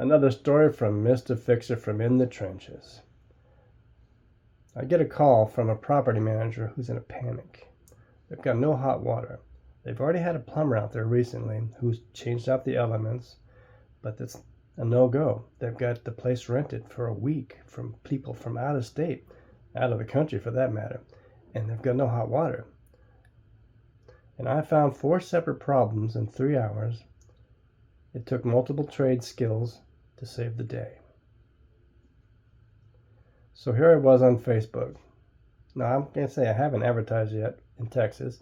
Another story from Mr. Fixer from in the trenches. I get a call from a property manager who's in a panic. They've got no hot water. They've already had a plumber out there recently who's changed out the elements, but it's a no-go. They've got the place rented for a week from people from out of state, out of the country for that matter, and they've got no hot water. And I found 4 separate problems in 3 hours. It took multiple trade skills to save the day. So here I was on Facebook. Now I'm going to say I haven't advertised yet in Texas.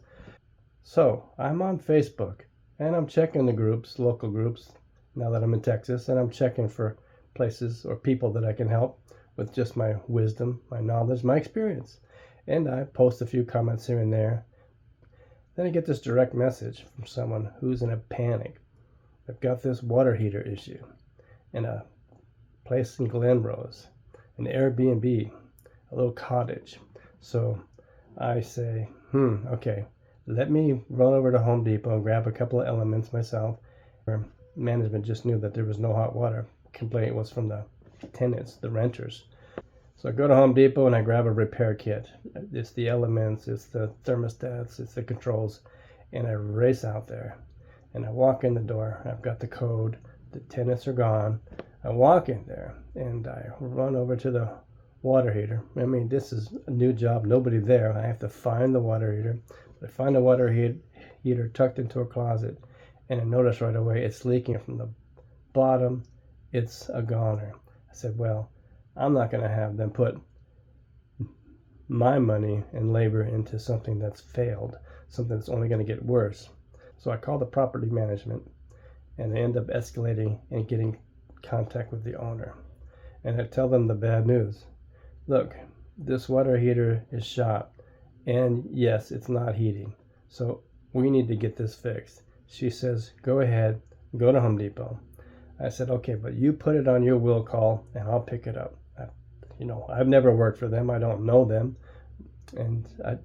So I'm on Facebook and I'm checking the groups, local groups, now that I'm in Texas, and I'm checking for places or people that I can help with just my wisdom, my knowledge, my experience. And I post a few comments here and there. Then I get this direct message from someone who's in a panic. They've got this water heater issue in a place in Glen, an Airbnb, a little cottage. So I say, okay, let me run over to Home Depot and grab a couple of elements myself. Management just knew that there was no hot water. Complaint was from the tenants, the renters. So I go to Home Depot and I grab a repair kit. It's the elements, it's the thermostats, it's the controls, and I race out there. And I walk in the door. I've got the code. The tenants are gone. I walk in there and I run over to the water heater. I mean, this is a new job. Nobody there. I have to find the water heater. I find the water heater tucked into a closet, and I notice right away it's leaking from the bottom. It's a goner. I said, well, I'm not going to have them put my money and labor into something that's failed, something that's only going to get worse. So I call the property management, and I end up escalating and getting contact with the owner. And I tell them the bad news. Look, this water heater is shot, and yes, it's not heating. So we need to get this fixed. She says, go ahead, go to Home Depot. I said, okay, but you put it on your will call and I'll pick it up. I've never worked for them. I don't know them. And I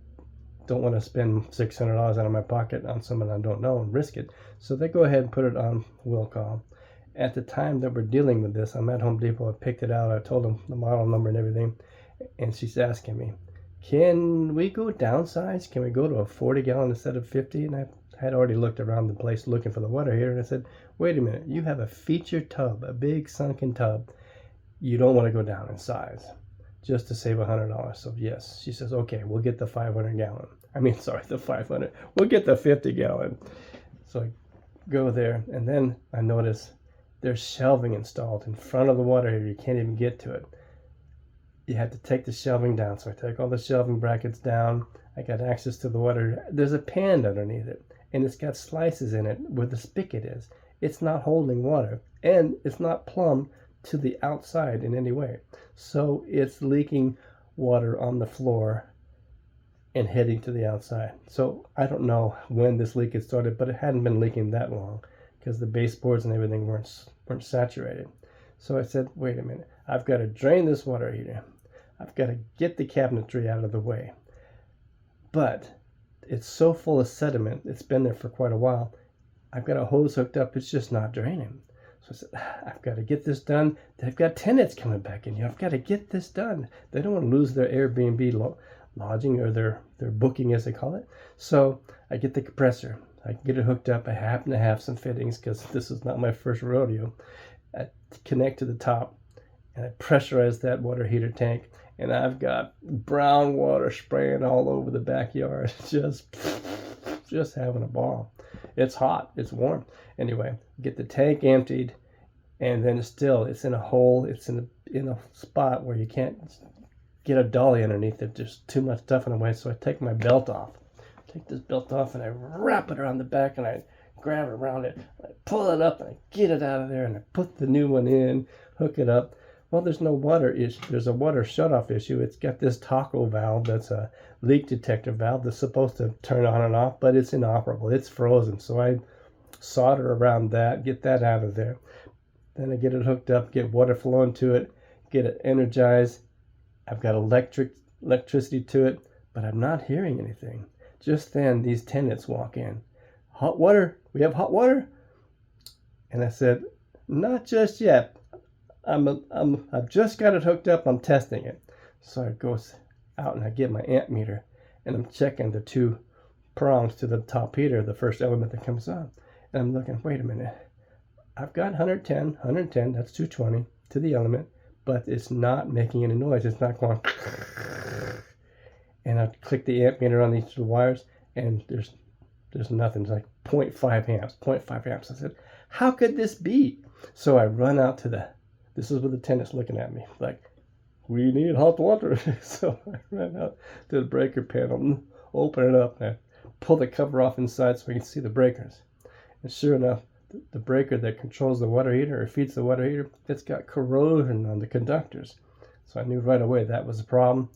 don't want to spend $600 out of my pocket on someone I don't know and risk it. So they go ahead and put it on will call. At the time that we're dealing with this, I'm at Home Depot. I picked it out. I told them the model number and everything. And she's asking me, can we go downsize? Can we go to a 40 gallon instead of 50? And I had already looked around the place looking for the water heater. And I said, wait a minute. You have a feature tub, a big sunken tub. You don't want to go down in size just to save $100. So yes, she says, okay, we'll get the 500 gallon. The 500. We'll get the 50 gallon. So I go there, and then I notice there's shelving installed in front of the water heater. You can't even get to it. You have to take the shelving down. So I take all the shelving brackets down. I got access to the water. There's a pan underneath it, and it's got slices in it where the spigot is. It's not holding water, and it's not plumbed to the outside in any way. So it's leaking water on the floor and heading to the outside. So I don't know when this leak had started, but it hadn't been leaking that long because the baseboards and everything weren't saturated. So I said, wait a minute, I've got to drain this water heater. I've got to get the cabinetry out of the way. But it's so full of sediment, it's been there for quite a while. I've got a hose hooked up, it's just not draining. So I said, I've got to get this done. They've got tenants coming back in here. I've got to get this done. They don't want to lose their Airbnb lodging or their booking, as they call it. So I get the compressor. I get it hooked up. I happen to have some fittings because this is not my first rodeo. I connect to the top, and I pressurize that water heater tank, and I've got brown water spraying all over the backyard. Just having a ball. It's hot. It's warm. Anyway, get the tank emptied, and then it's in a hole. It's in a spot where you can't get a dolly underneath it. There's too much stuff in the way. So I take my belt off. Take this belt off, and I wrap it around the back, and I grab it around it. I pull it up, and I get it out of there, and I put the new one in, hook it up. Well, there's no water issue. There's a water shutoff issue. It's got this taco valve that's a leak detector valve that's supposed to turn on and off, but it's inoperable. It's frozen. So I solder around that, get that out of there. Then I get it hooked up, get water flowing to it, get it energized. I've got electricity to it, but I'm not hearing anything. Just then, these tenants walk in. Hot water? We have hot water? And I said, not just yet. I've just got it hooked up. I'm testing it. So I go out and I get my amp meter, and I'm checking the 2 prongs to the top heater, the first element that comes on. And I'm looking, wait a minute. I've got 110, that's 220 to the element, but it's not making any noise. It's not going. And I click the amp meter on each of the wires, and there's nothing. It's like 0.5 amps, 0.5 amps. I said, how could this be? So I run out to this is with the tenant's looking at me like, we need hot water. So I ran out to the breaker panel, open it up, and I pull the cover off inside so we can see the breakers. And sure enough, the breaker that controls the water heater or feeds the water heater, it's got corrosion on the conductors. So I knew right away that was a problem.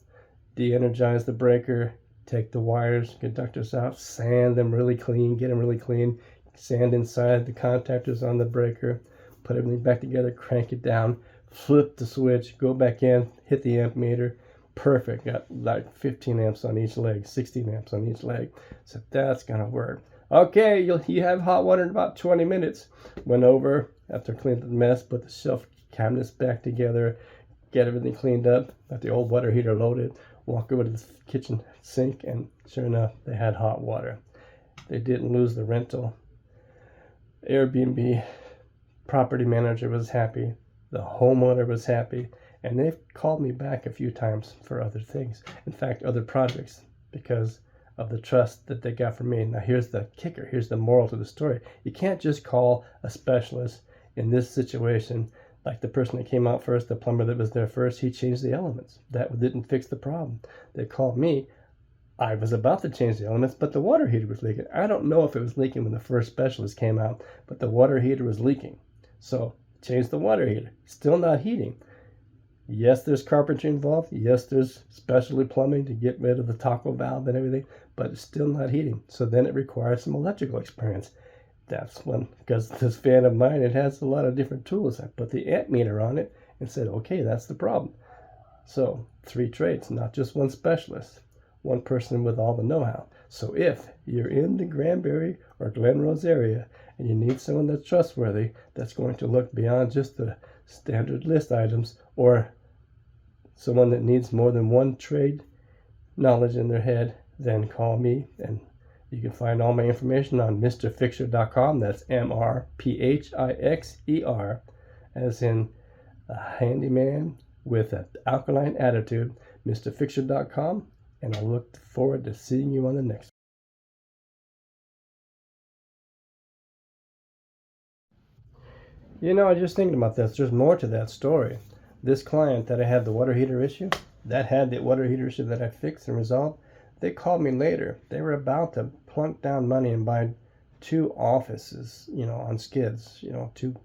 De-energize the breaker, take the wires, conductors out, sand them really clean, get them really clean, sand inside the contactors on the breaker, put everything back together, crank it down, flip the switch, go back in, hit the amp meter. Perfect. Got like 15 amps on each leg, 16 amps on each leg. So that's going to work. Okay, you have hot water in about 20 minutes. Went over after cleaning the mess, put the shelf cabinets back together, get everything cleaned up, got the old water heater loaded, walk over to the kitchen sink, and sure enough, they had hot water. They didn't lose the rental. AirBnB property manager was happy. The homeowner was happy. And they've called me back a few times for other things. In fact, other projects, because of the trust that they got from me. Now, here's the kicker. Here's the moral to the story. You can't just call a specialist in this situation. Like the person that came out first, the plumber that was there first, he changed the elements. That didn't fix the problem. They called me. I was about to change the elements, but the water heater was leaking. I don't know if it was leaking when the first specialist came out, but the water heater was leaking. So, changed the water heater. Still not heating. Yes, there's carpentry involved. Yes, there's specialty plumbing to get rid of the taco valve and everything, but it's still not heating. So then it requires some electrical experience. That's when, because this fan of mine, it has a lot of different tools. I put the amp meter on it and said, okay, that's the problem. So 3 trades, not just one specialist, one person with all the know-how. So if you're in the Granbury or Glen Rose area and you need someone that's trustworthy, that's going to look beyond just the standard list items, or someone that needs more than one trade knowledge in their head, then call me, and you can find all my information on mrfixer.com. That's MRPHIXER, as in a handyman with an alkaline attitude, mrfixer.com, and I look forward to seeing you on the next one. You know, I was just thinking about this. There's more to that story. This client that I had the water heater issue, that had the water heater issue that I fixed and resolved, they called me later. They were about to plunk down money and buy 2 offices, on skids, 2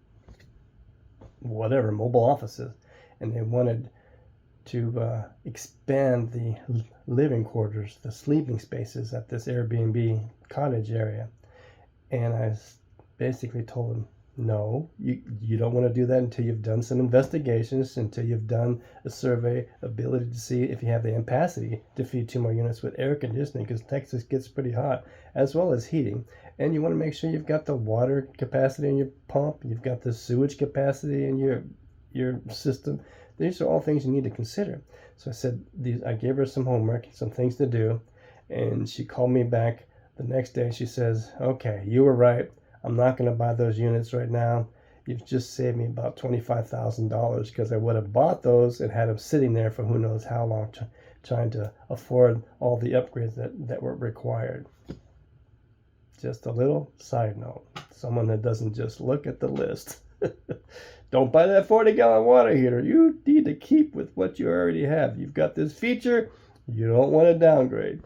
whatever, mobile offices. And they wanted to expand the living quarters, the sleeping spaces at this Airbnb cottage area. And I basically told them, no, you don't want to do that until you've done some investigations, until you've done a survey, ability to see if you have the capacity to feed 2 more units with air conditioning, because Texas gets pretty hot, as well as heating. And you want to make sure you've got the water capacity in your pump, you've got the sewage capacity in your system. These are all things you need to consider. So I said, I gave her some homework, some things to do, and she called me back the next day. She says, okay, you were right. I'm not going to buy those units right now. You've just saved me about $25,000, because I would have bought those and had them sitting there for who knows how long, trying to afford all the upgrades that were required. Just a little side note. Someone that doesn't just look at the list. Don't buy that 40-gallon water heater. You need to keep with what you already have. You've got this feature. You don't want to downgrade.